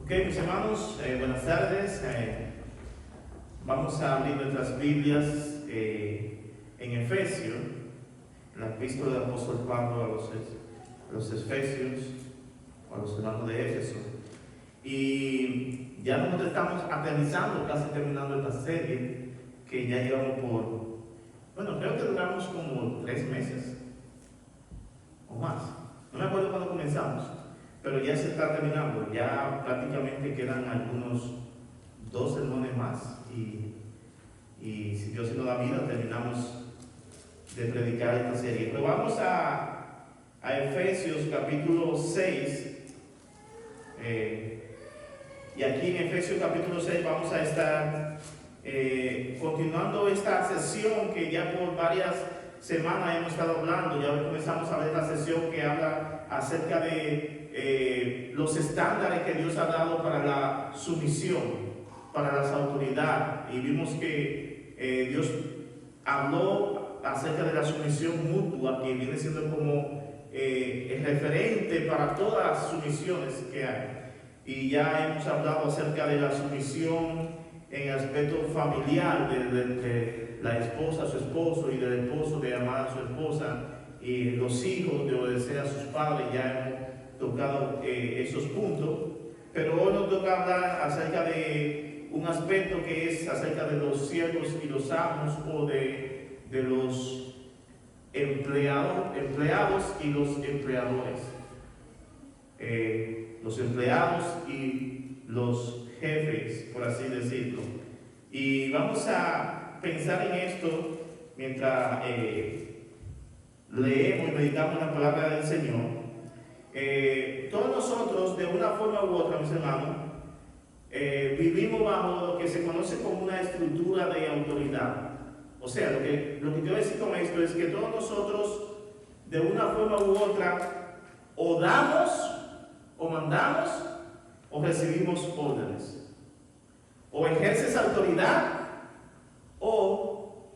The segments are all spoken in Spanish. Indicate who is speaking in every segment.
Speaker 1: Ok, mis hermanos, buenas tardes. Vamos a abrir nuestras Biblias en Efesios, la epístola del apóstol Pablo a los Efesios, a los hermanos de Éfeso. Y ya nosotros estamos aterrizando, casi terminando esta serie, que ya llevamos creo que duramos como 3 meses o más. No me acuerdo cuándo comenzamos, pero ya se está terminando. Ya prácticamente quedan algunos 2 sermones más. Y si Dios nos da vida, terminamos de predicar esta serie. Pero vamos a Efesios capítulo 6. Y aquí en Efesios capítulo 6 vamos a estar continuando esta sesión que ya por varias semanas hemos estado hablando. Ya comenzamos a ver esta sesión que habla acerca de los estándares que Dios ha dado para la sumisión, para las autoridades. Y vimos que Dios habló acerca de la sumisión mutua, que viene siendo como el referente para todas las sumisiones que hay. Y ya hemos hablado acerca de la sumisión en el aspecto familiar, de la esposa a su esposo y del esposo de amar a su esposa, y los hijos de obedecer a sus padres. Ya hemos tocado esos puntos, pero hoy nos toca hablar acerca de un aspecto que es acerca de los siervos y los amos, o de los empleados y los empleadores. Los empleados y los jefes, por así decirlo. Y vamos a pensar en esto mientras leemos y meditamos la palabra del Señor. Todos nosotros, de una forma u otra, mis hermanos, vivimos bajo lo que se conoce como una estructura de autoridad. O sea, lo que quiero decir con esto es que todos nosotros, de una forma u otra, o damos, o mandamos, o recibimos órdenes. O ejerces autoridad, o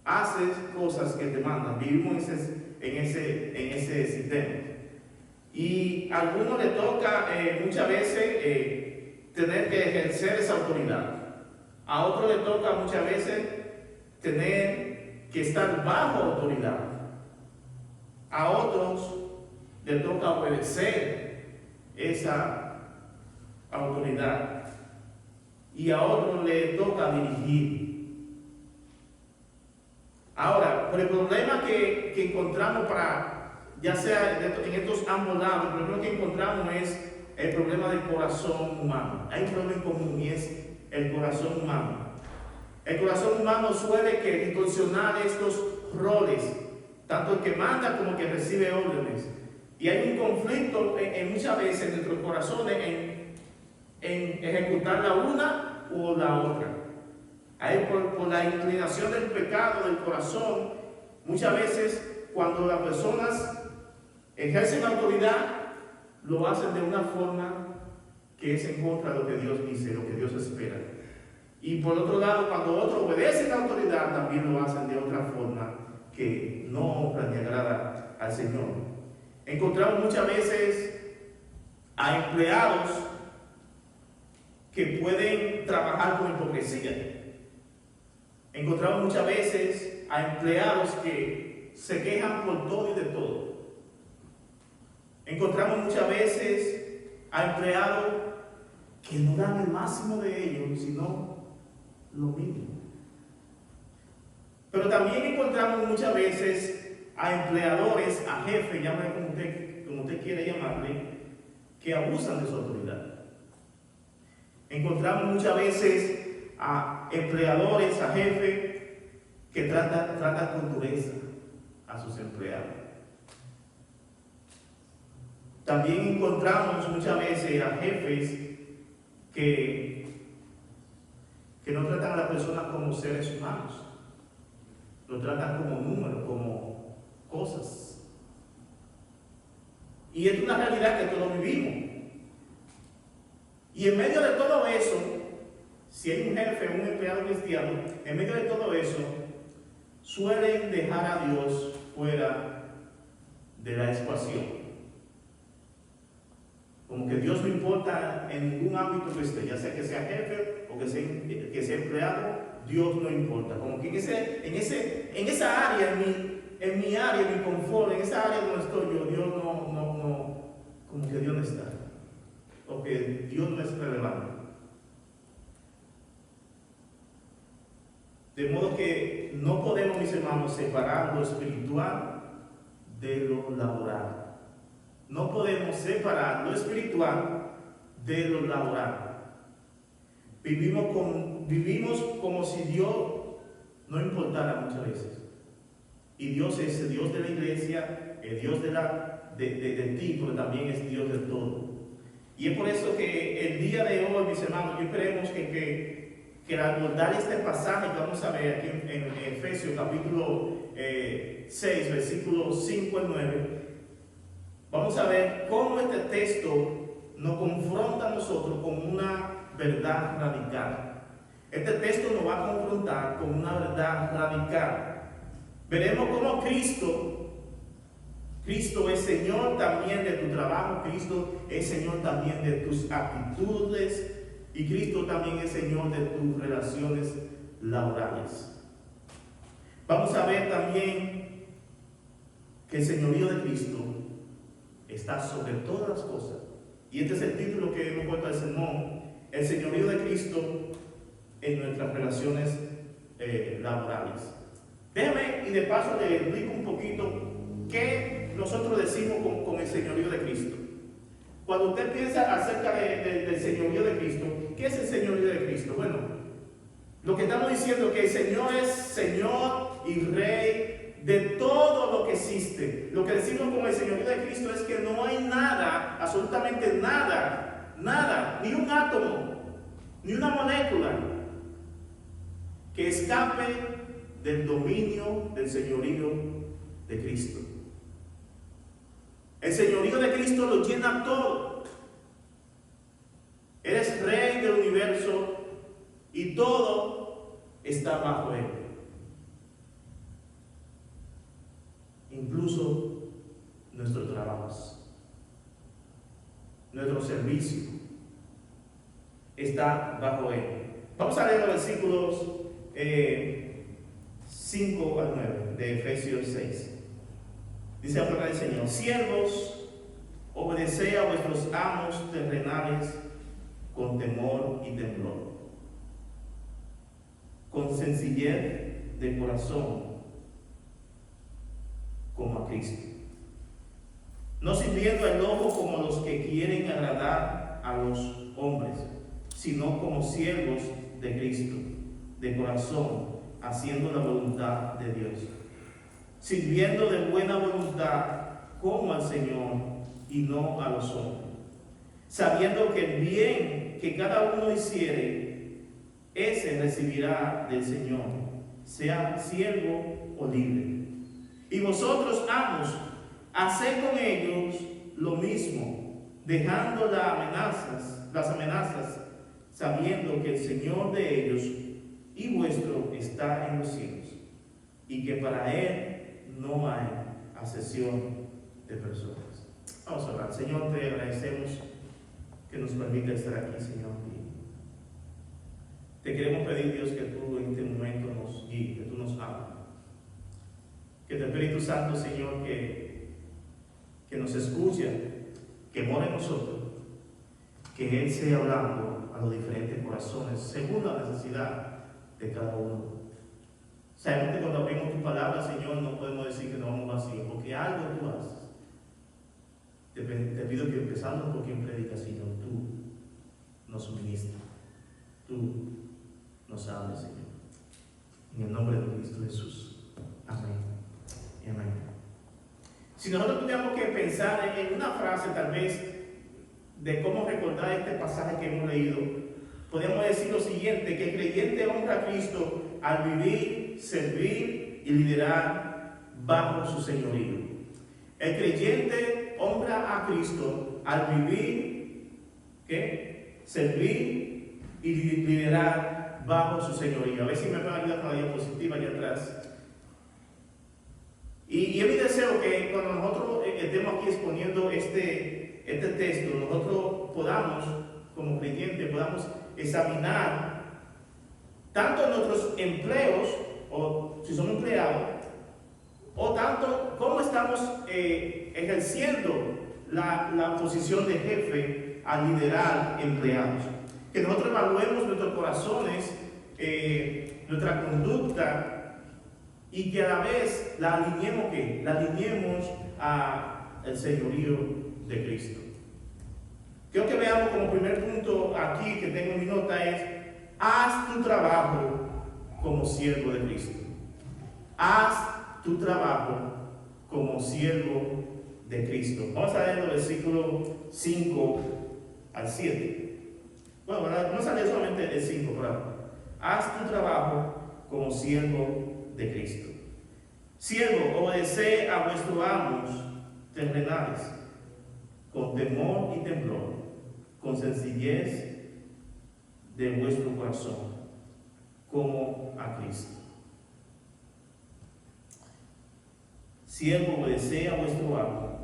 Speaker 1: haces cosas que te mandan. Vivimos en ese sistema. Y a algunos le toca muchas veces tener que ejercer esa autoridad. A otros le toca muchas veces tener que estar bajo autoridad. A otros le toca obedecer esa autoridad, y a otros le toca dirigir. Ahora, por el problema que encontramos ya sea en estos ambos lados, el problema que encontramos es el problema del corazón humano. Hay un problema en común, y es el corazón humano. El corazón humano suele distorsionar estos roles, tanto el que manda como el que recibe órdenes. Y hay un conflicto muchas veces en nuestros corazones en ejecutar la una o la otra. Ahí por la inclinación del pecado del corazón, muchas veces cuando las personas ejercen autoridad, lo hacen de una forma que es en contra de lo que Dios dice, lo que Dios espera. Y por otro lado, cuando otros obedecen la autoridad, también lo hacen de otra forma que no honra ni agrada al Señor. Encontramos muchas veces a empleados que pueden trabajar con hipocresía. Encontramos muchas veces a empleados que se quejan por todo y de todo. Encontramos muchas veces a empleados que no dan el máximo de ellos, sino lo mínimo. Pero también encontramos muchas veces a empleadores, a jefes, llámale como usted quiere llamarle, que abusan de su autoridad. Encontramos muchas veces a empleadores, a jefes, que tratan con dureza a sus empleados. También encontramos muchas veces a jefes que no tratan a las personas como seres humanos, lo tratan como números, como cosas. Y es una realidad que todos vivimos. Y en medio de todo eso, si hay un jefe, un empleado cristiano, en medio de todo eso, suelen dejar a Dios fuera de la ecuación. Como que Dios no importa en ningún ámbito que esté, ya sea que sea jefe o que sea empleado, Dios no importa. Como que en esa área, en mi área, en mi confort, en esa área donde estoy yo, Dios no, como que Dios no está. O que Dios no es relevante. De modo que no podemos, mis hermanos, separar lo espiritual de lo laboral. No podemos separar lo espiritual de lo laboral. Vivimos como si Dios no importara muchas veces. Y Dios es el Dios de la iglesia, el Dios de ti, pero también es Dios de todo. Y es por eso que el día de hoy, mis hermanos, yo esperemos que al abordar este pasaje que vamos a ver aquí en Efesios capítulo 6, versículos 5 al 9, vamos a ver cómo este texto nos confronta a nosotros con una verdad radical. Este texto nos va a confrontar con una verdad radical. Veremos cómo Cristo es Señor también de tu trabajo, Cristo es Señor también de tus actitudes y Cristo también es Señor de tus relaciones laborales. Vamos a ver también que el señorío de Cristo está sobre todas las cosas. Y este es el título que hemos puesto al sermón: el señorío de Cristo en nuestras relaciones laborales. Déjame, y de paso le explico un poquito qué nosotros decimos con el señorío de Cristo. Cuando usted piensa acerca del señorío de Cristo, ¿qué es el señorío de Cristo? Bueno, lo que estamos diciendo es que el Señor es Señor y Rey de todo lo que existe. Lo que decimos con el señorío de Cristo es que no hay nada, absolutamente nada, ni un átomo, ni una molécula que escape del dominio del señorío de Cristo. El señorío de Cristo lo llena todo. Eres Rey del universo y todo está bajo Él. Incluso nuestros trabajos, nuestro servicio está bajo Él. Vamos a leer los versículos 5 al 9 de Efesios 6. Dice la palabra del Señor: siervos, obedeced a vuestros amos terrenales con temor y temblor, con sencillez de corazón, como a Cristo, no sirviendo al ojo como los que quieren agradar a los hombres, sino como siervos de Cristo, de corazón, haciendo la voluntad de Dios, sirviendo de buena voluntad como al Señor y no a los hombres, sabiendo que el bien que cada uno hiciere, ese recibirá del Señor, sea siervo o libre. Y vosotros, amos, haced con ellos lo mismo, dejando las amenazas, sabiendo que el Señor de ellos y vuestro está en los cielos, y que para Él no hay acepción de personas. Vamos a orar. Señor, te agradecemos que nos permita estar aquí, Señor. Te queremos pedir, Dios, que tú en este momento nos guíes, que tú nos hables. Que el Espíritu Santo, Señor, que nos escuche, que mora en nosotros, que Él sea hablando a los diferentes corazones, según la necesidad de cada uno. Sabemos que cuando abrimos tu palabra, Señor, no podemos decir que no vamos vacíos, porque algo tú haces. Te pido que, empezando por quien predica, Señor, tú nos suministras, tú nos hables, Señor. En el nombre de Cristo Jesús. Amén. Y amén. Si nosotros tuviéramos que pensar en una frase, tal vez, de cómo recordar este pasaje que hemos leído, podemos decir lo siguiente: que el creyente honra a Cristo al vivir, servir y liderar bajo su señorío. El creyente honra a Cristo al vivir, servir y liderar bajo su señorío. A ver si me pueden ayudar con la diapositiva allá atrás. Y es mi deseo que cuando nosotros estemos aquí exponiendo este este texto nosotros podamos, como creyentes, podamos examinar tanto nuestros empleos, o si somos empleados, o tanto cómo estamos ejerciendo la posición de jefe al liderar empleados. Que nosotros evaluemos nuestros corazones, nuestra conducta, y que a la vez la alineemos, ¿qué? La alineemos al señorío de Cristo. Quiero que veamos como primer punto aquí que tengo en mi nota es: haz tu trabajo como siervo de Cristo. Haz tu trabajo como siervo de Cristo. Vamos a leer el versículo 5 al 7. Bueno, no sale solamente el 5, pero haz tu trabajo como siervo de Cristo. Siervo, obedeced a vuestros amos terrenales con temor y temblor, con sencillez de vuestro corazón, como a Cristo. Siervo, obedeced a vuestro amo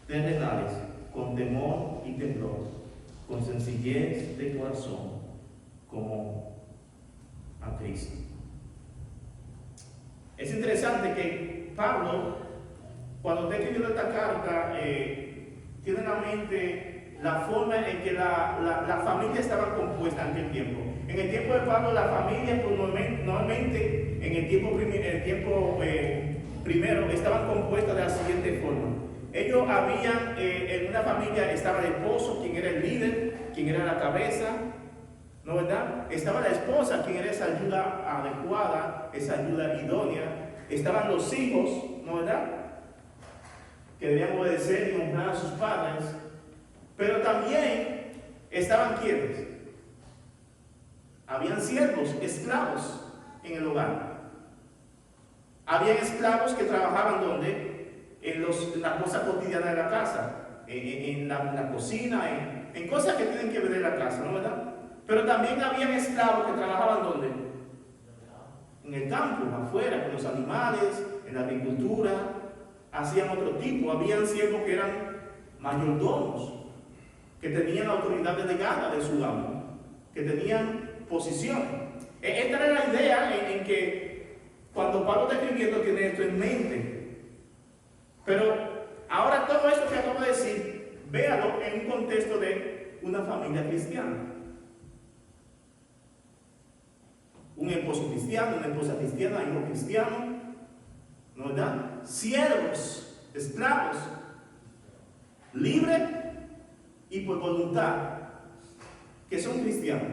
Speaker 1: terrenales con temor y temblor, con sencillez de corazón, como a Cristo. Es interesante que Pablo, cuando está escribiendo esta carta, tiene en la mente la forma en que la familia estaba compuesta en aquel tiempo. En el tiempo de Pablo, la familia pues, normalmente en el tiempo primero estaban compuestas de la siguiente forma. Ellos habían, en una familia estaba el esposo, quien era el líder, quien era la cabeza, ¿no verdad? Estaba la esposa, quien era esa ayuda adecuada, esa ayuda idónea. Estaban los hijos, ¿no verdad?, que debían obedecer y honrar a sus padres. Pero también estaban quienes. Habían siervos, esclavos en el hogar. Habían esclavos que trabajaban ¿dónde? En la cosa cotidiana de la casa, en la cocina, en cosas que tienen que ver en la casa, ¿no verdad? Pero también habían esclavos que trabajaban ¿dónde? En el campo, afuera, con los animales, en la agricultura, hacían otro tipo. Habían siervos que eran mayordomos, que tenían autoridad delegada de su amo, que tenían posición. Esta era la idea en que cuando Pablo está escribiendo tiene esto en mente. Pero ahora todo esto que acabo de decir, véalo en un contexto de una familia cristiana. Un esposo cristiano, una esposa cristiana, hijo cristiano, ¿no verdad? Siervos, esclavos, libres y por voluntad, que son cristianos.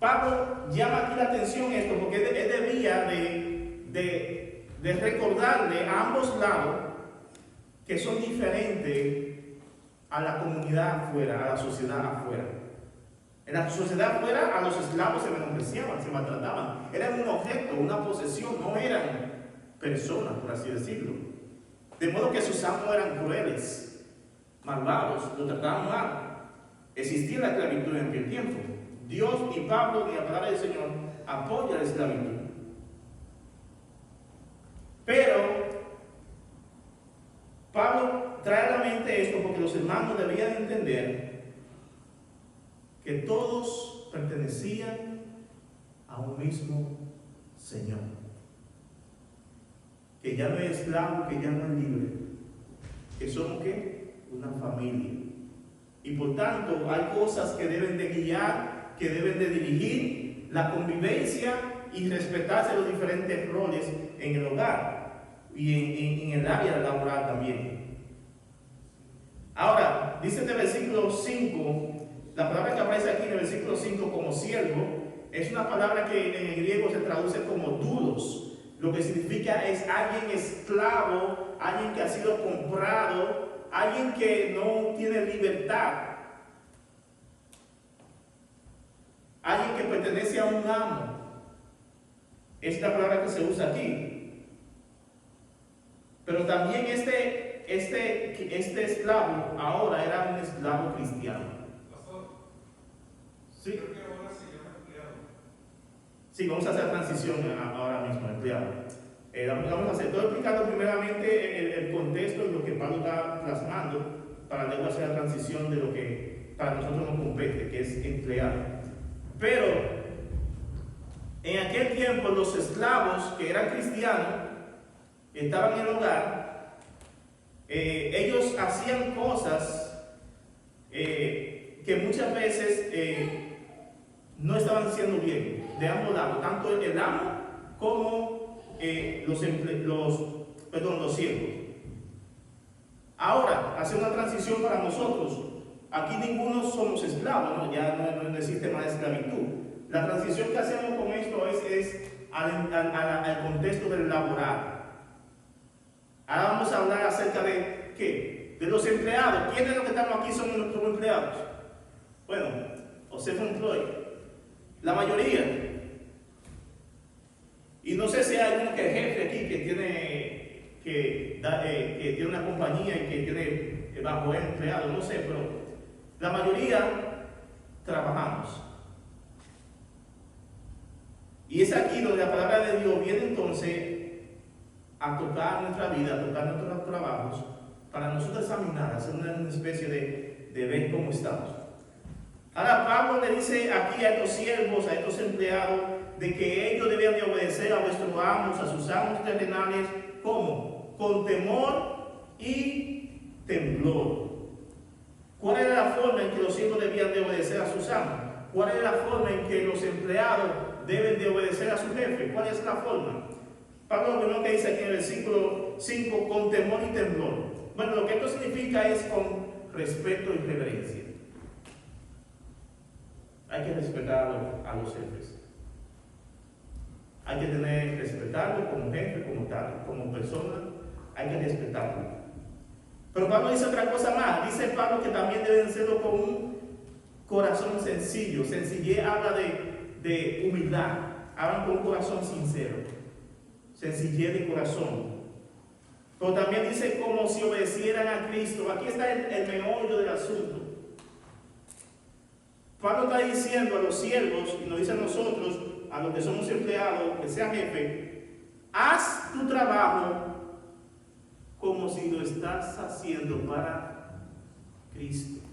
Speaker 1: Pablo llama aquí la atención esto porque él debía de recordarle a ambos lados que son diferentes a la comunidad afuera, a la sociedad afuera. En la sociedad afuera a los esclavos se menospreciaban, se maltrataban. Eran un objeto, una posesión, no eran personas, por así decirlo. De modo que sus amos eran crueles, malvados, lo trataban mal. Existía la esclavitud en aquel tiempo. Dios y Pablo y la palabra del Señor apoyan la esclavitud. Pero Pablo trae a la mente esto porque los hermanos debían entender que todos pertenecían a un mismo Señor. Que ya no es esclavo, que ya no es libre. Que somos ¿qué? Una familia. Y por tanto hay cosas que deben de guiar, que deben de dirigir la convivencia y respetarse los diferentes roles en el hogar y en el área laboral también. Ahora, dice este versículo 5, la palabra que aparece aquí en el versículo 5 como siervo, es una palabra que en el griego se traduce como doulos. Lo que significa es alguien esclavo, alguien que ha sido comprado, alguien que no tiene libertad, alguien que pertenece a un amo. Esta palabra que se usa aquí. Pero también este esclavo ahora era un esclavo cristiano. Sí.
Speaker 2: Creo que ahora se llama empleado.
Speaker 1: Sí, vamos a hacer transición ahora mismo, empleado. Vamos a hacer, estoy explicando primeramente el contexto y lo que Pablo está plasmando para luego hacer la transición de lo que para nosotros nos compete, que es empleado. Pero en aquel tiempo los esclavos que eran cristianos, estaban en el hogar, ellos hacían cosas que muchas veces no estaban haciendo bien, de ambos lados, tanto el amo como los siervos. Ahora, hace una transición para nosotros. Aquí ninguno somos esclavos, ¿no? Ya no existe más esclavitud. La transición que hacemos con esto es al contexto del laboral. Ahora vamos a hablar acerca de ¿qué? De los empleados. ¿Quiénes de los que estamos aquí son nuestros empleados? Bueno, o self-employed. La mayoría. Y no sé si hay alguno que es jefe aquí que tiene una compañía y que tiene bajo él empleados, no sé, pero la mayoría trabajamos. Y es aquí donde la palabra de Dios viene entonces a tocar nuestra vida, a tocar nuestros trabajos, para nosotros examinar, hacer una especie de ver cómo estamos. Ahora Pablo le dice aquí a estos siervos, a estos empleados, de que ellos debían de obedecer a vuestros amos, a sus amos terrenales, ¿cómo? Con temor y temblor. ¿Cuál era la forma en que los siervos debían de obedecer a sus amos? ¿Cuál es la forma en que los empleados deben de obedecer a su jefe? ¿Cuál es la forma? Pablo lo primero que dice aquí en el versículo 5, con temor y temblor. Bueno, lo que esto significa es con respeto y reverencia. Hay que respetar a los jefes. Hay que respetarlo como jefe, como tal, como persona. Hay que respetarlo. Pero Pablo dice otra cosa más. Dice Pablo que también deben hacerlo con un corazón sencillo. Sencillez habla de humildad. Hablan con un corazón sincero. Sencillez de corazón. Pero también dice como si obedecieran a Cristo. Aquí está el meollo del asunto. Pablo está diciendo a los siervos, y nos dice a nosotros, a los que somos empleados, que sea jefe, haz tu trabajo como si lo estás haciendo para Cristo.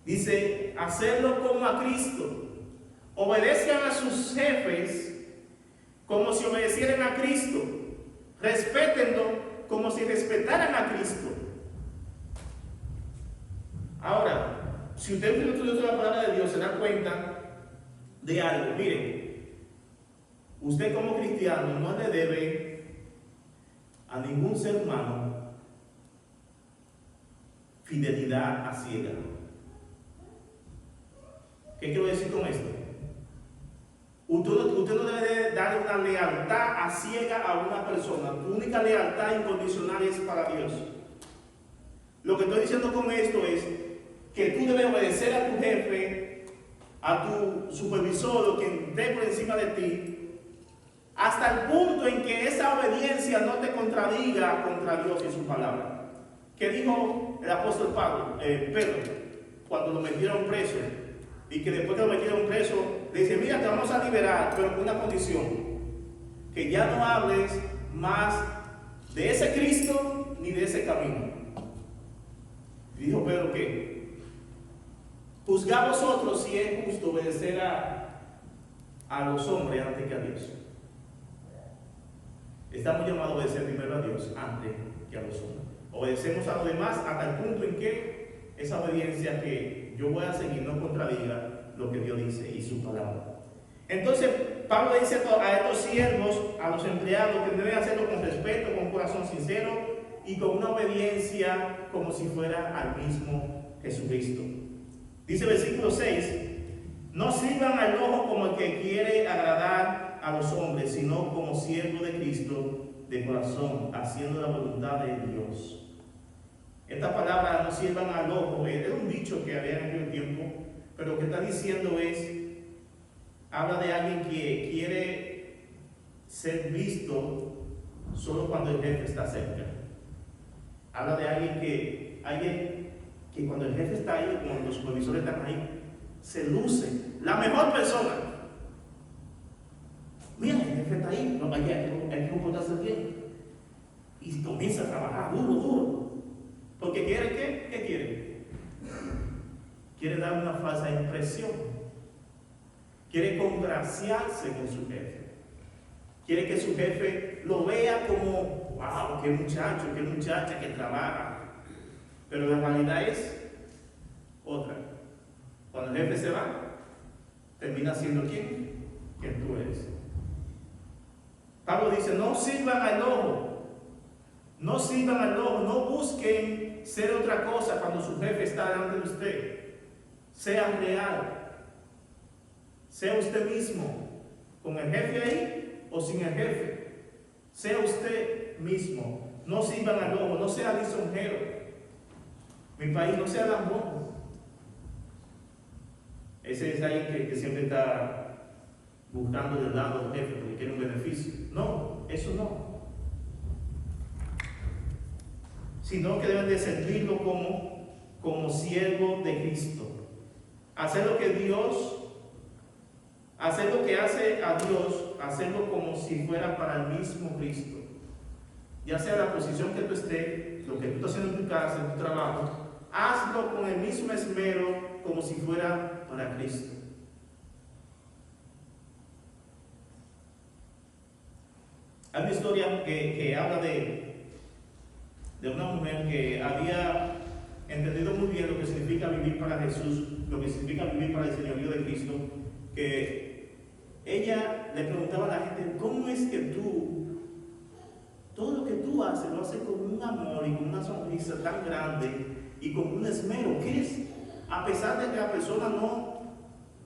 Speaker 1: Dice, hacerlo como a Cristo. Obedezcan a sus jefes como si obedecieran a Cristo. Respétenlo como si respetaran a Cristo. Ahora, si usted estudia la palabra de Dios, se da cuenta de algo. Miren, usted como cristiano no le debe a ningún ser humano fidelidad a ciega. ¿Qué quiero decir con esto? Usted no debe dar una lealtad a ciega a una persona. Tu única lealtad incondicional es para Dios. Lo que estoy diciendo con esto es que tú debes obedecer a tu jefe, a tu supervisor o quien esté por encima de ti, hasta el punto en que esa obediencia no te contradiga contra Dios y su palabra. ¿Qué dijo el apóstol Pedro, cuando lo metieron preso? Y que después que lo metieron preso, le dice, mira, te vamos a liberar, pero con una condición, que ya no hables más de ese Cristo ni de ese camino. Y dijo Pedro que juzgad vosotros si es justo obedecer a los hombres antes que a Dios. Estamos llamados a obedecer primero a Dios antes que a los hombres. Obedecemos a los demás hasta el punto en que esa obediencia que yo voy a seguir no contradiga lo que Dios dice y su palabra. Entonces Pablo dice a estos siervos, a los empleados, que deben hacerlo con respeto, con corazón sincero y con una obediencia como si fuera al mismo Jesucristo. Dice el versículo 6, no sirvan al ojo como el que quiere agradar a los hombres, sino como siervo de Cristo de corazón, haciendo la voluntad de Dios. Esta palabra, no sirvan al ojo, era un dicho que había en aquel tiempo, pero lo que está diciendo habla de alguien que quiere ser visto solo cuando el jefe está cerca. Habla de alguien que cuando el jefe está ahí, cuando los supervisores están ahí, se luce, la mejor persona. Mira, el jefe ahí, no, hay que comportarse bien. Y comienza a trabajar duro. Porque quiere, ¿qué quiere? Quiere dar una falsa impresión. Quiere congraciarse con su jefe. Quiere que su jefe lo vea como, wow, qué muchacho, qué muchacha que trabaja. Pero la realidad es otra. Cuando el jefe se va, termina siendo ¿quién? Quien tú eres. Pablo dice, no sirvan al ojo. No sirvan al ojo. No busquen ser otra cosa cuando su jefe está delante de usted. Sea real. Sea usted mismo. Con el jefe ahí o sin el jefe. Sea usted mismo. No sirvan al ojo. No sea lisonjero. Mi país no sea lambón. Ese es alguien que siempre está buscando del lado del jefe porque quiere un beneficio. No, eso no. Sino que deben de servirlo como siervo de Cristo. Hacer lo que Dios, hacer lo que hace a Dios, hacerlo como si fuera para el mismo Cristo. Ya sea la posición que tú estés, lo que tú estás haciendo en tu casa, en tu trabajo, hazlo con el mismo esmero como si fuera para Cristo. Hay una historia que habla de una mujer que había entendido muy bien lo que significa vivir para Jesús, lo que significa vivir para el señorío de Cristo, que ella le preguntaba a la gente, ¿cómo es que tú, todo lo que tú haces, lo haces con un amor y con una sonrisa tan grande y con un esmero? ¿Qué es? A pesar de que la persona no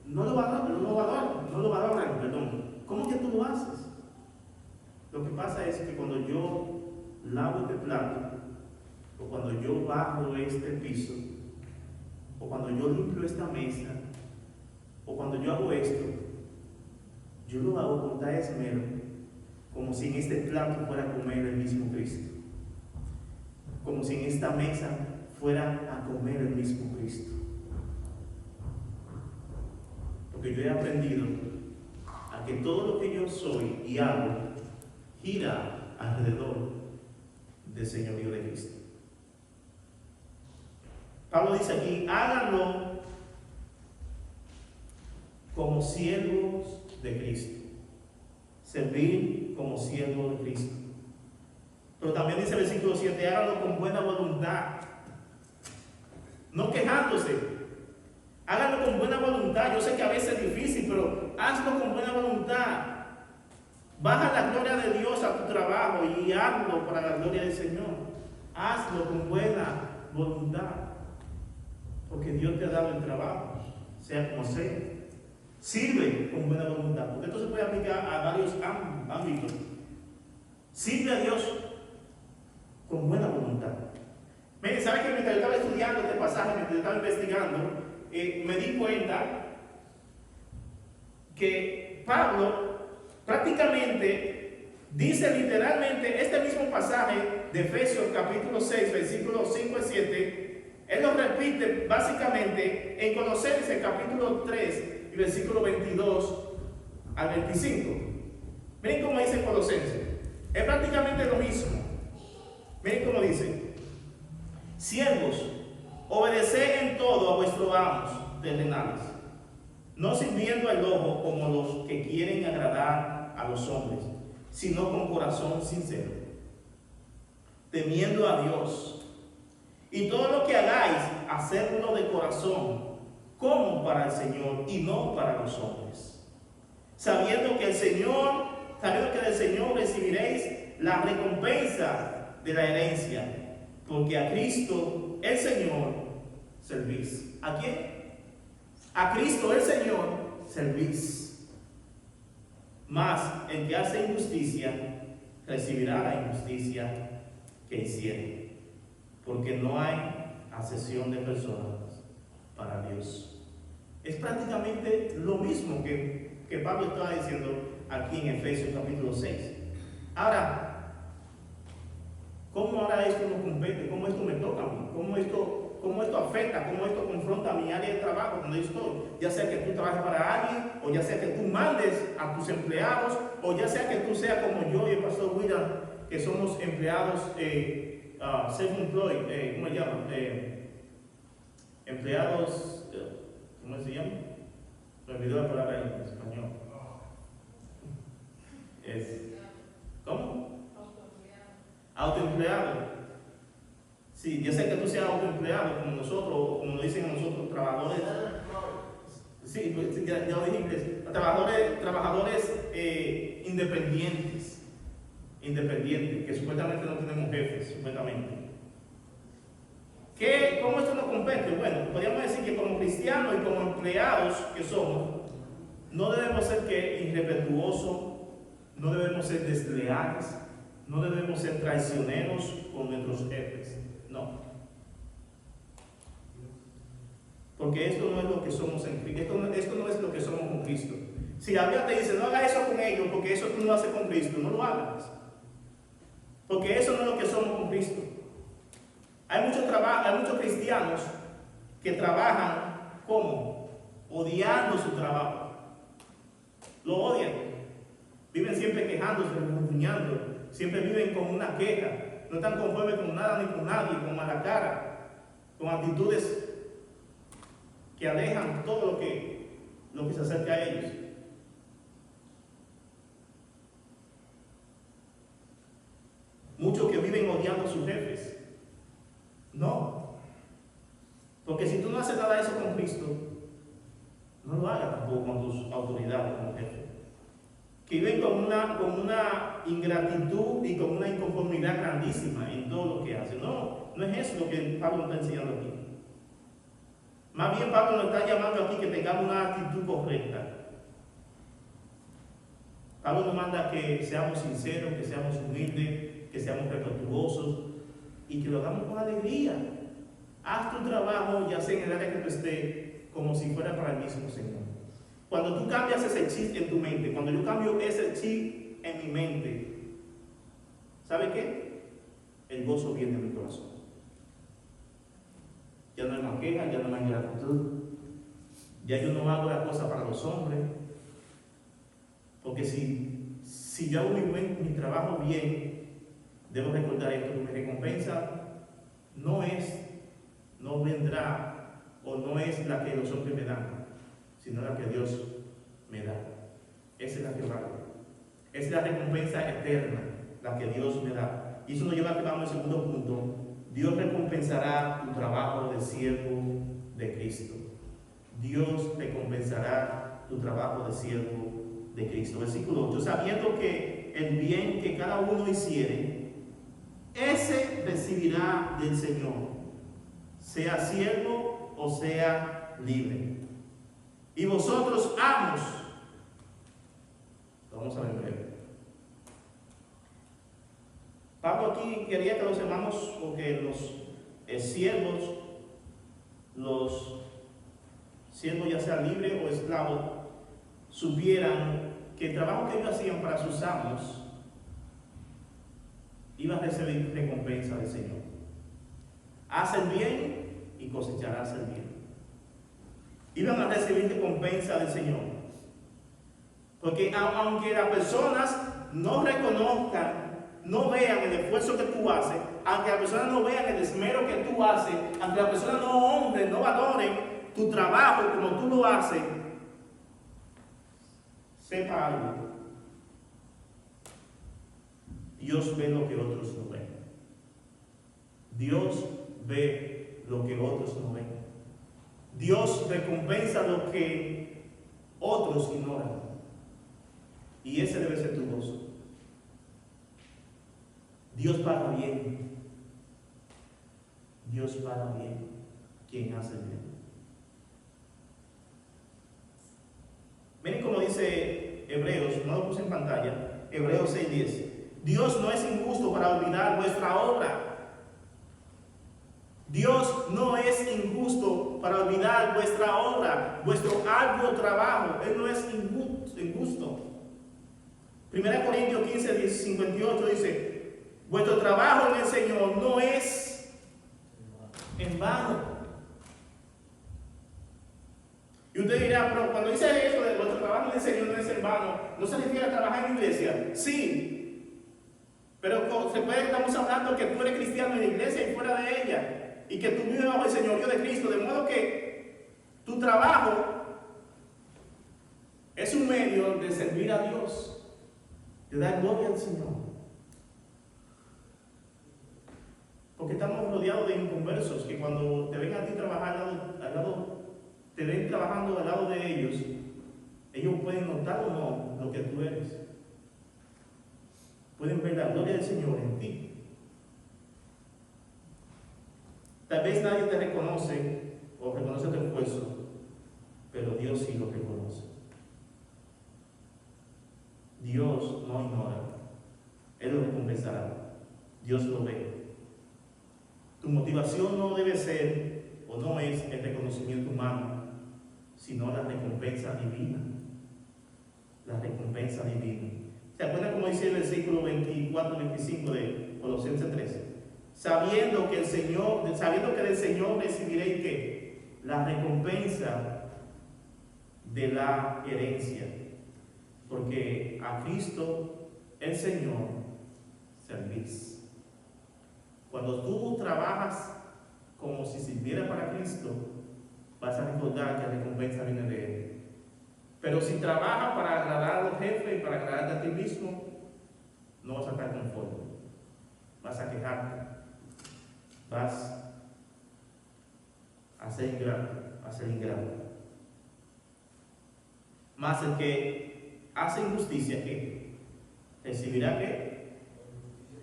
Speaker 1: lo valora, perdón. ¿Cómo que tú lo haces? Lo que pasa es que cuando yo lavo este plato, o cuando yo bajo este piso, o cuando yo limpio esta mesa, o cuando yo hago esto, yo lo hago con tal esmero, como si en este plato fuera a comer el mismo Cristo, como si en esta mesa fuera a comer el mismo Cristo. Porque yo he aprendido a que todo lo que yo soy y hago gira alrededor del señorío de Cristo. Pablo dice aquí, háganlo como siervos de Cristo. Servir como siervos de Cristo. Pero también dice el versículo 7, háganlo con buena voluntad. No quejándose. Háganlo con buena voluntad. Yo sé que a veces es difícil, pero hazlo con buena voluntad. Baja la gloria de Dios a tu trabajo y hazlo para la gloria del Señor. Hazlo con buena voluntad. Porque Dios te ha dado el trabajo, sea como sea. Sirve con buena voluntad. Porque esto se puede aplicar a varios ámbitos. Sirve a Dios con buena voluntad. Miren, ¿saben que mientras yo estaba estudiando este pasaje, mientras yo estaba investigando, me di cuenta que Pablo prácticamente dice literalmente este mismo pasaje de Efesios capítulo 6, versículos 5 y 7, él lo repite básicamente en Colosenses capítulo 3 y versículo 22 al 25. Miren cómo dice Colosenses, es prácticamente lo mismo. Miren cómo dice: siervos, obedeced en todo a vuestros amos terrenales, no sirviendo al ojo como los que quieren agradar a los hombres, sino con corazón sincero, temiendo a Dios. Y todo lo que hagáis, hacedlo de corazón, como para el Señor y no para los hombres, sabiendo que del Señor recibiréis la recompensa de la herencia, porque a Cristo el Señor servís. ¿A quién? A Cristo el Señor servís. Mas el que hace injusticia recibirá la injusticia que hiciere, porque no hay acepción de personas para Dios. Es prácticamente lo mismo que Pablo estaba diciendo aquí en Efesios capítulo 6. Ahora, ¿cómo ahora esto nos compete? ¿Cómo esto me toca a mí? cómo esto afecta, cómo esto confronta mi área de trabajo donde yo estoy. Ya sea que tú trabajes para alguien, o ya sea que tú mandes a tus empleados, o ya sea que tú seas como yo y el pastor William, que somos empleados self-employed, ¿cómo se llama? Empleados, ¿cómo se llama? Me olvidó la palabra en español. ¿Cómo? Autoempleado. Sí, ya sea que tú seas autoempleado como nosotros, o como nos dicen a nosotros, trabajadores. Sí, pues, ya lo dijiste, trabajadores independientes, que supuestamente no tenemos jefes, supuestamente. ¿Cómo esto nos compete? Bueno, podríamos decir que como cristianos y como empleados que somos, no debemos ser irrespetuosos, no debemos ser desleales, no debemos ser traicioneros con nuestros jefes. No. Porque esto no es lo que somos en Cristo. Esto no es lo que somos con Cristo. Si la Biblia te dice, no hagas eso con ellos, porque eso tú no lo haces con Cristo, no lo hagas. Porque eso no es lo que somos con Cristo. Hay muchos cristianos que trabajan como odiando su trabajo. Lo odian. Viven siempre quejándose, refunfuñando. Siempre viven con una queja. No están conformes con nada ni con nadie, con mala cara, con actitudes que alejan todo lo que se acerca a ellos. Muchos que viven odiando a sus jefes. No. Porque si tú no haces nada de eso con Cristo, no lo hagas tampoco con tus autoridades como jefe. Que viven con una ingratitud y con una inconformidad grandísima en todo lo que hacen. No es eso lo que Pablo está enseñando aquí. Más bien Pablo nos está llamando aquí que tengamos una actitud correcta. Pablo nos manda que seamos sinceros, que seamos humildes, que seamos respetuosos y que lo hagamos con alegría. Haz tu trabajo, ya sea en el área que tú estés, como si fuera para el mismo Señor. Cuando tú cambias ese chip en tu mente, cuando yo cambio ese chip en mi mente, ¿sabe qué? El gozo viene en mi corazón. Ya no hay más queja, ya no hay gratitud. Ya yo no hago la cosa para los hombres. Porque si yo hago mi trabajo bien, debo recordar esto, que mi recompensa no vendrá, o no es la que los hombres me dan, sino la que Dios me da. Esa es la que vale. Es la recompensa eterna, la que Dios me da. Y eso nos lleva a que vamos al segundo punto. Dios recompensará tu trabajo de siervo de Cristo. Dios recompensará tu trabajo de siervo de Cristo. Versículo 8. Sabiendo que el bien que cada uno hiciere, ese recibirá del Señor, sea siervo o sea libre. Y vosotros, amos, vamos a ver breve. Pablo aquí quería que los hermanos, o que los siervos ya sea libre o esclavo, supieran que el trabajo que ellos hacían para sus amos iba a recibir recompensa del Señor. Haz el bien y cosecharás el bien. Iban a recibir recompensa del Señor. Porque aunque las personas no reconozcan, no vean el esfuerzo que tú haces, aunque las personas no vean el esmero que tú haces, aunque las personas no honren, no valoren tu trabajo como tú lo haces, sepa algo. Dios ve lo que otros no ven. Dios ve lo que otros no ven. Dios recompensa lo que otros ignoran. Y ese debe ser tu gozo. Dios paga bien. Dios paga bien quien hace bien. Miren cómo dice Hebreos, no lo puse en pantalla, Hebreos 6:10. Dios no es injusto para olvidar vuestra obra. Dios no es injusto para olvidar vuestra obra, vuestro arduo trabajo. Él no es injusto. 1 Corintios 15:58 dice: vuestro trabajo en el Señor no es en vano. iglesia, sí, pero estamos hablando que tú eres cristiano en la iglesia y fuera de ella, y que tú vives bajo el señorío de Cristo, de modo que tu trabajo es un medio de servir a Dios, de dar gloria al Señor. Porque estamos rodeados de inconversos que cuando te ven a ti trabajar te ven trabajando al lado de ellos pueden notar o no lo que tú eres. Pueden ver la gloria del Señor en ti. Tal vez nadie te reconoce o reconoce tu esfuerzo, pero Dios sí lo reconoce. Dios no ignora. Él lo recompensará. Dios lo ve. Tu motivación no debe ser o no es el reconocimiento humano, sino la recompensa divina. La recompensa divina. ¿Se acuerdan cómo dice el versículo 24-25 de Colosenses 13? Sabiendo que del Señor recibiréis ¿qué? La recompensa de la herencia. Porque a Cristo el Señor servís. Cuando tú trabajas como si sirviera para Cristo, vas a recordar que la recompensa viene de Él. Pero si trabajas para agradar a los jefes y para agradarte a ti mismo, no vas a estar conforme. Vas a quejarte. Vas a ser ingrato. Más el que hace injusticia, ¿qué? ¿Recibirá qué?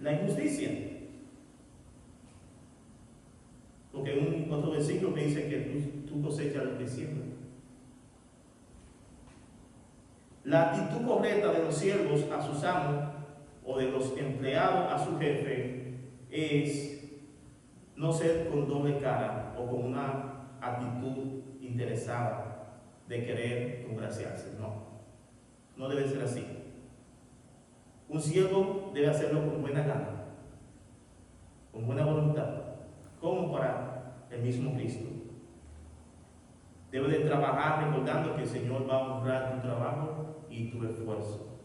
Speaker 1: La injusticia. Porque hay un otro versículo que dice que tú cosechas lo que siembras. La actitud correcta de los siervos a sus amos o de los empleados a su jefe es no ser con doble cara o con una actitud interesada de querer congraciarse. No debe ser así. Un siervo debe hacerlo con buena gana, con buena voluntad, como para el mismo Cristo. Debe de trabajar recordando que el Señor va a honrar tu trabajo y tu esfuerzo.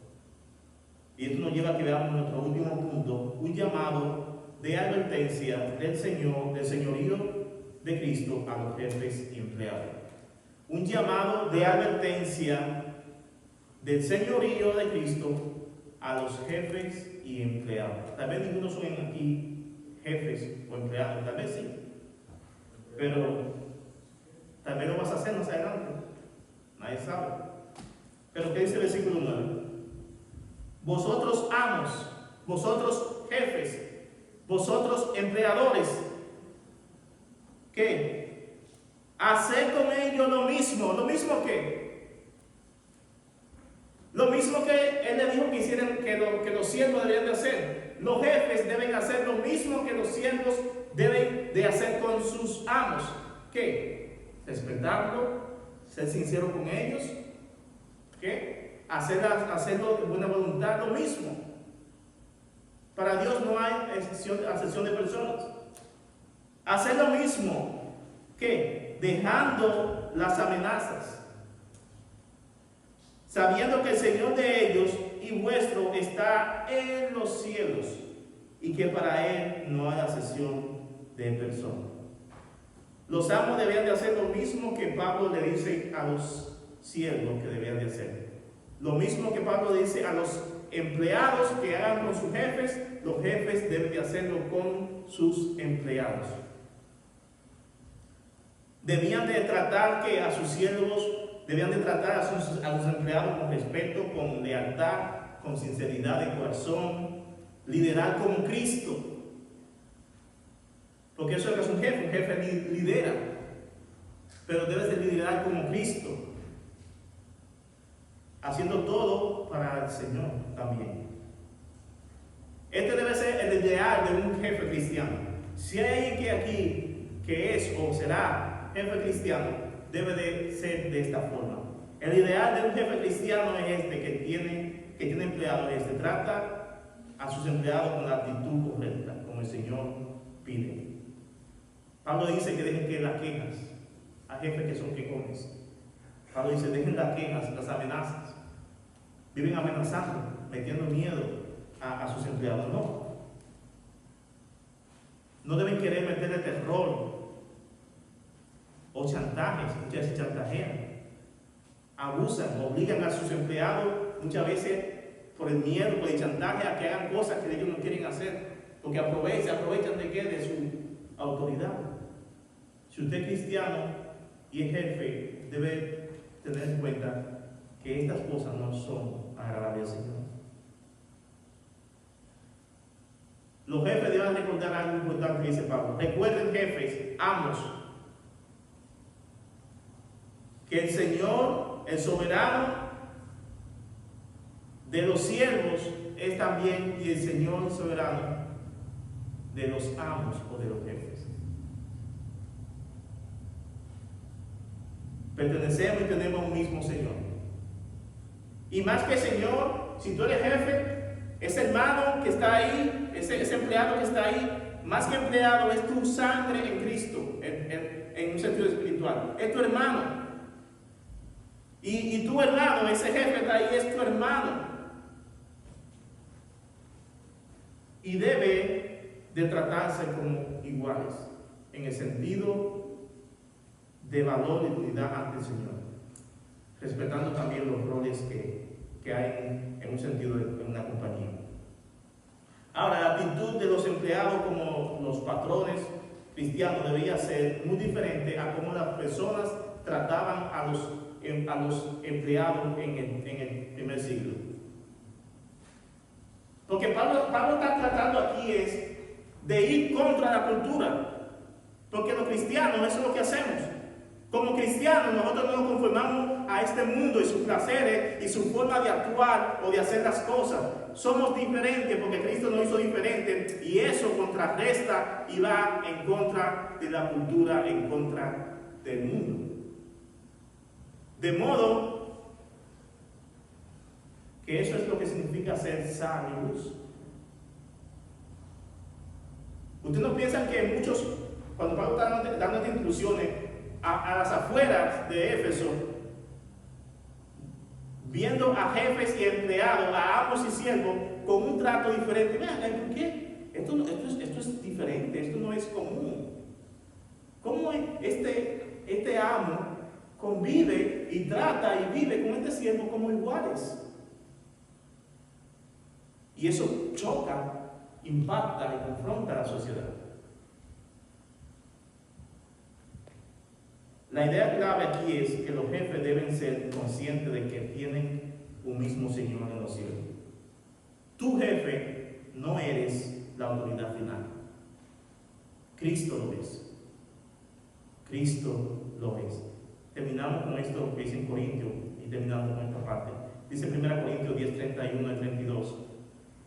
Speaker 1: Y esto nos lleva a que veamos nuestro último punto, un llamado de advertencia del Señor, del señorío de Cristo a los jefes y empleados. Un llamado de advertencia del señorío de Cristo a los jefes y empleados. Tal vez ninguno son aquí jefes o empleados, tal vez sí, pero tal vez lo vas a hacer más adelante, nadie sabe. Pero ¿qué dice el versículo 9? Vosotros amos, vosotros jefes, vosotros empleadores, ¿qué? Haced con ellos lo mismo que él le dijo que hicieran, que los siervos debían de hacer. Los jefes deben hacer lo mismo que los siervos deben de hacer con sus amos. ¿Qué? Respetarlo, ser sincero con ellos, ¿qué? Hacerlo de buena voluntad, lo mismo. Para Dios no hay acepción de personas. Hacer lo mismo, ¿qué? Dejando las amenazas, sabiendo que el Señor de ellos y vuestro está en los cielos y que para Él no hay acepción de personas. Los amos debían de hacer lo mismo que Pablo le dice a los siervos que debían de hacer. Lo mismo que Pablo dice a los empleados que hagan con sus jefes, los jefes deben de hacerlo con sus empleados. Debían de tratar que a sus siervos, debían de tratar a sus empleados con respeto, con lealtad, con sinceridad de corazón, liderar como Cristo. Porque eso es lo que es un jefe lidera, pero debes de liderar como Cristo, haciendo todo para el Señor también. Este debe ser el ideal de un jefe cristiano. Si hay alguien que aquí, que es o será jefe cristiano, debe de ser de esta forma. El ideal de un jefe cristiano es este, que tiene empleados, es que trata a sus empleados con la actitud correcta, como el Señor pide. Pablo dice que dejen que las quejas, a jefes que son quejones. Pablo dice, dejen las quejas, las amenazas. Viven amenazando. metiendo miedo a sus empleados. No. No deben querer meterle terror o chantajes. Muchas veces chantajean, abusan, obligan a sus empleados muchas veces por el miedo, por el chantaje, a que hagan cosas que ellos no quieren hacer, porque se aprovechan de qué, de su autoridad. Si usted es cristiano y es jefe, debe tener en cuenta que estas cosas no son agradables al Señor. Los jefes deben recordar algo importante que dice Pablo. Recuerden, jefes, amos, que el Señor, el soberano de los siervos, es también y el Señor soberano de los amos o de los jefes. Pertenecemos y tenemos un mismo Señor. Y más que Señor, si tú eres jefe, ese hermano que está ahí, ese empleado que está ahí, más que empleado, es tu sangre en Cristo, en un sentido espiritual. Es tu hermano. Y tu hermano, ese jefe que está ahí, es tu hermano. Y debe de tratarse como iguales, en el sentido de valor y unidad ante el Señor, respetando también los roles que hay en un sentido de una compañía. Ahora, la actitud de los empleados como los patrones cristianos debería ser muy diferente a cómo las personas trataban a los empleados en el primer siglo. Porque Pablo está tratando aquí es de ir contra la cultura, porque los cristianos eso es lo que hacemos. Como cristianos nosotros no nos conformamos a este mundo y sus placeres y su forma de actuar o de hacer las cosas. Somos diferentes porque Cristo nos hizo diferentes y eso contrarresta y va en contra de la cultura, en contra del mundo. De modo que eso es lo que significa ser sal y luz. Ustedes no piensan que muchos, cuando Pablo está dando estas instrucciones, a las afueras de Éfeso, viendo a jefes y empleados, a amos y siervos, con un trato diferente. Vean, ¿por qué? Esto es diferente, esto no es común. ¿Cómo este amo convive y trata y vive con este siervo como iguales? Y eso choca, impacta y confronta a la sociedad. La idea clave aquí es que los jefes deben ser conscientes de que tienen un mismo Señor en los cielos. Tu jefe no eres la autoridad final. Cristo lo es. Cristo lo es. Terminamos con esto que dice en Corintios y terminamos con esta parte. Dice 1 Corintios 10, 31 y 32.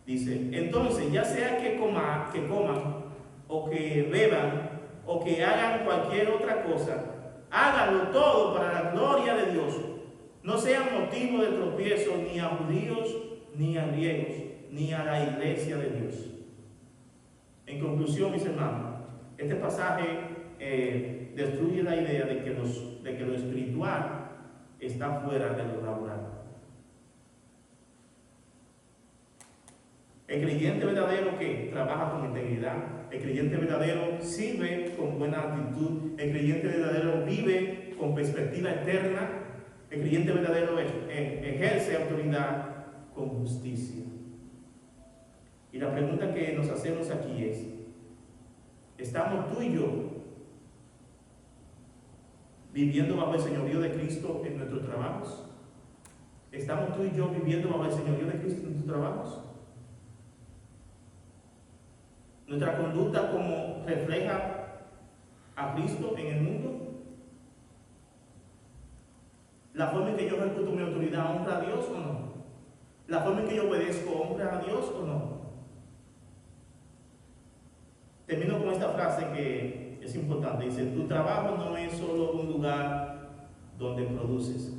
Speaker 1: Dice, entonces, ya sea que coman o que beban o que hagan cualquier otra cosa, háganlo todo para la gloria de Dios. No sean motivo de tropiezo ni a judíos, ni a griegos, ni a la iglesia de Dios. En conclusión, mis hermanos, este pasaje destruye la idea de que lo espiritual está fuera de lo laboral. El creyente verdadero que trabaja con integridad, el creyente verdadero sirve con buena actitud, el creyente verdadero vive con perspectiva eterna, el creyente verdadero ejerce autoridad con justicia. Y la pregunta que nos hacemos aquí es, ¿estamos tú y yo viviendo bajo el señorío de Cristo en nuestros trabajos? ¿Estamos tú y yo viviendo bajo el señorío de Cristo en nuestros trabajos? ¿Nuestra conducta como refleja a Cristo en el mundo? ¿La forma en que yo ejecuto mi autoridad honra a Dios o no? ¿La forma en que yo obedezco honra a Dios o no? Termino con esta frase que es importante. Dice, tu trabajo no es solo un lugar donde produces,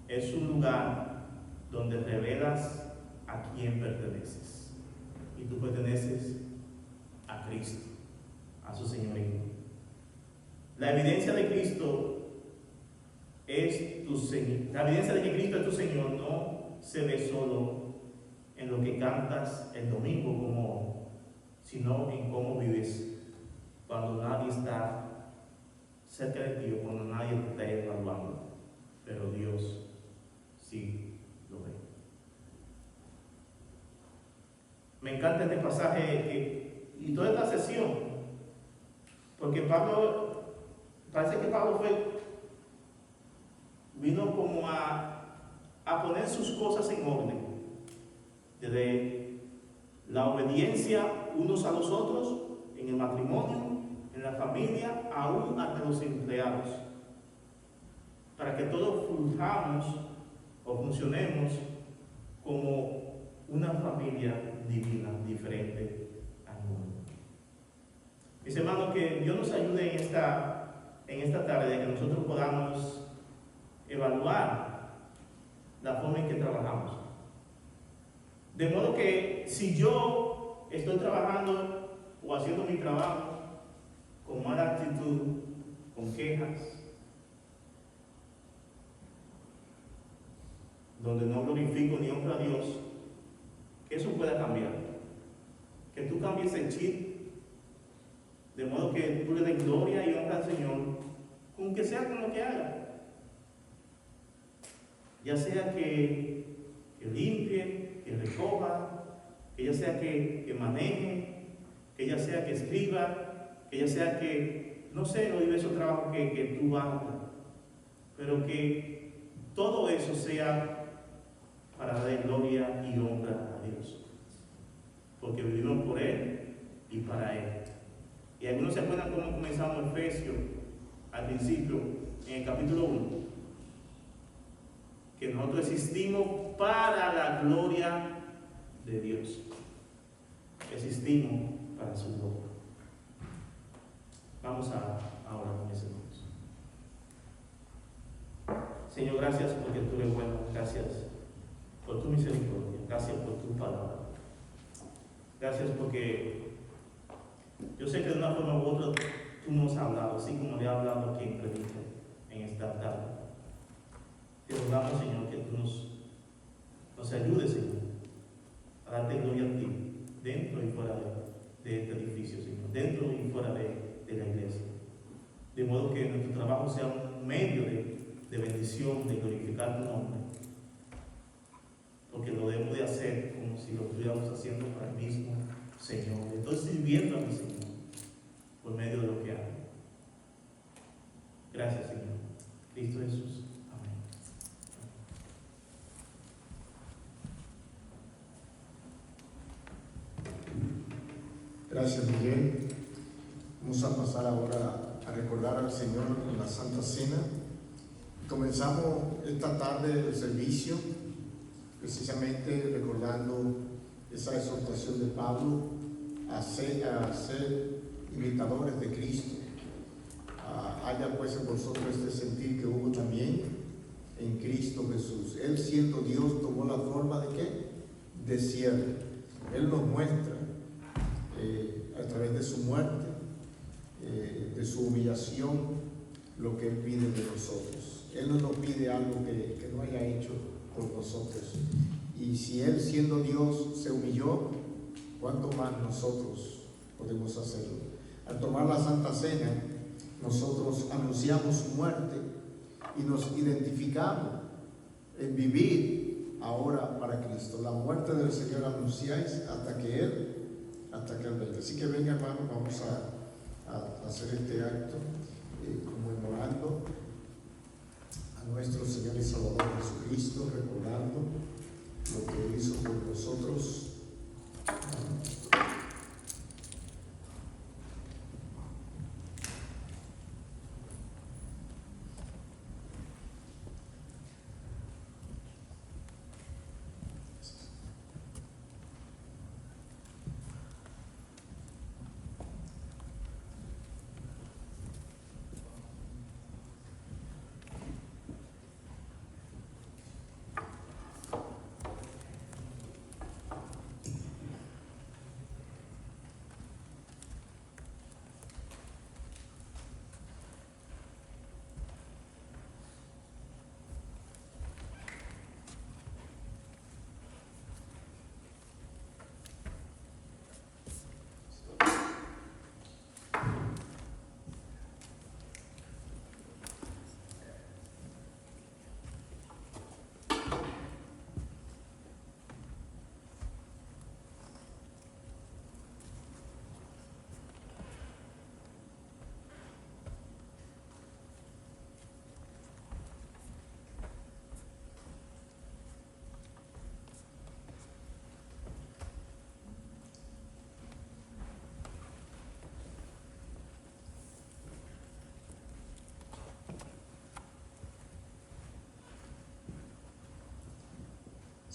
Speaker 1: es un lugar donde revelas a quién perteneces. Y tú perteneces a Cristo, a su señorío. La evidencia de Cristo es tu Señor. La evidencia de que Cristo es tu Señor no se ve solo en lo que cantas el domingo, sino en cómo vives cuando nadie está cerca de ti o cuando nadie te está evaluando. Pero Dios sí lo ve. Me encanta este pasaje y toda esta sesión, porque parece que Pablo vino como a poner sus cosas en orden, desde la obediencia unos a los otros, en el matrimonio, en la familia, aún hasta los empleados, para que todos flujamos o funcionemos como una familia divina, diferente al mundo. Mis hermanos, que Dios nos ayude en esta tarde, que nosotros podamos evaluar la forma en que trabajamos. De modo que si yo estoy trabajando o haciendo mi trabajo con mala actitud, con quejas, donde no glorifico ni honro a Dios, que eso pueda cambiar. Que tú cambies el chip, de modo que tú le des gloria y honra al Señor, con que sea con lo que haga. Ya sea que limpie, que recoja, que ya sea que maneje, que ya sea que escriba, que ya sea que, no sé, los diversos trabajos que tú hagas, pero que todo eso sea para dar gloria y honra a Dios, porque vivimos por Él y para Él. Y algunos se acuerdan cómo comenzamos Efesios al principio, en el capítulo 1, que nosotros existimos para la gloria de Dios. Existimos para su gloria. Vamos a orar con ese Dios. Señor, gracias porque tú eres bueno. Gracias por tu misericordia. Gracias por tu palabra. Gracias porque yo sé que de una forma u otra tú nos has hablado, así como le has hablado a quien predica en esta tarde. Te rogamos, Señor, que tú nos ayudes, Señor, a darte gloria a ti, dentro y fuera de este edificio, Señor, dentro y fuera de la iglesia. De modo que nuestro trabajo sea un medio de bendición, de glorificar tu nombre. Porque lo debemos de hacer como si lo estuviéramos haciendo para el mismo Señor. Estoy sirviendo a mi Señor por medio de lo que hago. Gracias, Señor. Cristo Jesús. Amén.
Speaker 2: Gracias, Miguel. Vamos a pasar ahora a recordar al Señor en la Santa Cena. Comenzamos esta tarde el servicio precisamente recordando esa exhortación de Pablo a ser imitadores de Cristo. Haya pues en vosotros este sentir que hubo también en Cristo Jesús. Él, siendo Dios, tomó la forma de ¿qué? De siervo. Él nos muestra a través de su muerte, de su humillación, lo que Él pide de nosotros. Él no nos pide algo que no haya hecho por nosotros. Y si Él, siendo Dios, se humilló, ¿cuánto más nosotros podemos hacerlo? Al tomar la Santa Cena, nosotros anunciamos su muerte y nos identificamos en vivir ahora para Cristo. La muerte del Señor anunciáis hasta que Él venga. Así que venga, hermano, vamos a hacer este acto conmemorando a nuestro Señor y Salvador Jesucristo, recordando lo que Él hizo por nosotros.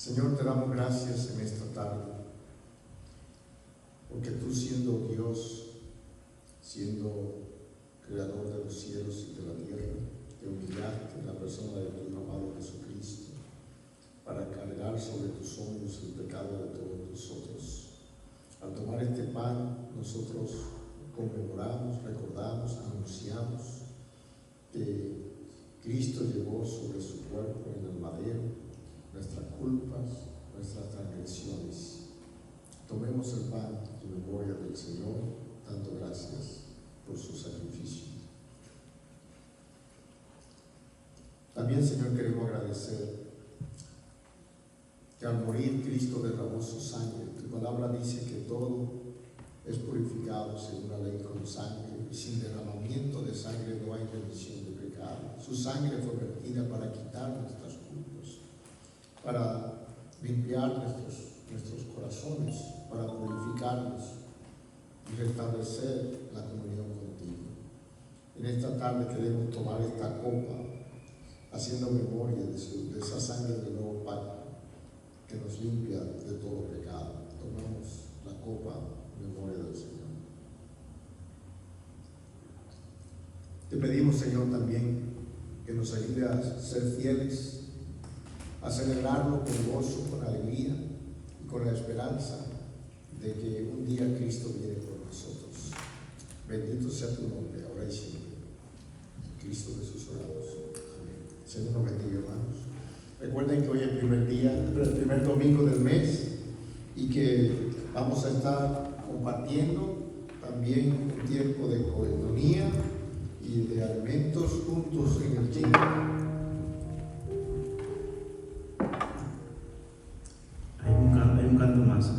Speaker 2: Señor, te damos gracias en esta tarde, porque tú siendo Dios, siendo creador de los cielos y de la tierra, te humillaste en la persona de tu amado Jesucristo para cargar sobre tus hombros el pecado de todos nosotros. Al tomar este pan, nosotros conmemoramos, recordamos, anunciamos que Cristo llevó sobre su cuerpo en el madero nuestras culpas, nuestras transgresiones. Tomemos el pan en memoria del Señor, dando gracias por su sacrificio. También, Señor, queremos agradecer que al morir Cristo derramó su sangre. Tu palabra dice que todo es purificado según la ley con sangre, y sin derramamiento de sangre no hay remisión de pecado. Su sangre fue vertida para quitar nuestras culpas, para limpiar nuestros corazones, para purificarnos y restablecer la comunión contigo. En esta tarde queremos tomar esta copa, haciendo memoria de esa sangre del nuevo pacto que nos limpia de todo pecado. Tomamos la copa en memoria del Señor. Te pedimos, Señor, también que nos ayude a ser fieles, a celebrarlo con gozo, con alegría y con la esperanza de que un día Cristo viene por nosotros. Bendito sea tu nombre, ahora y siempre. Cristo Jesús oramos. Amén. Señor nos bendiga, hermanos. Recuerden que hoy es el primer domingo del mes, y que vamos a estar compartiendo también un tiempo de coinonía y de alimentos juntos en el chico.
Speaker 1: Hay un canto más.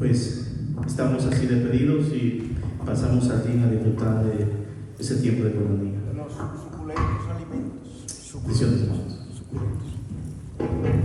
Speaker 1: pues estamos así despedidos y pasamos al fin a disfrutar de ese tiempo de comunión.
Speaker 3: Los suculentos alimentos.
Speaker 1: Bendiciones, hermanos.
Speaker 3: Suculentos.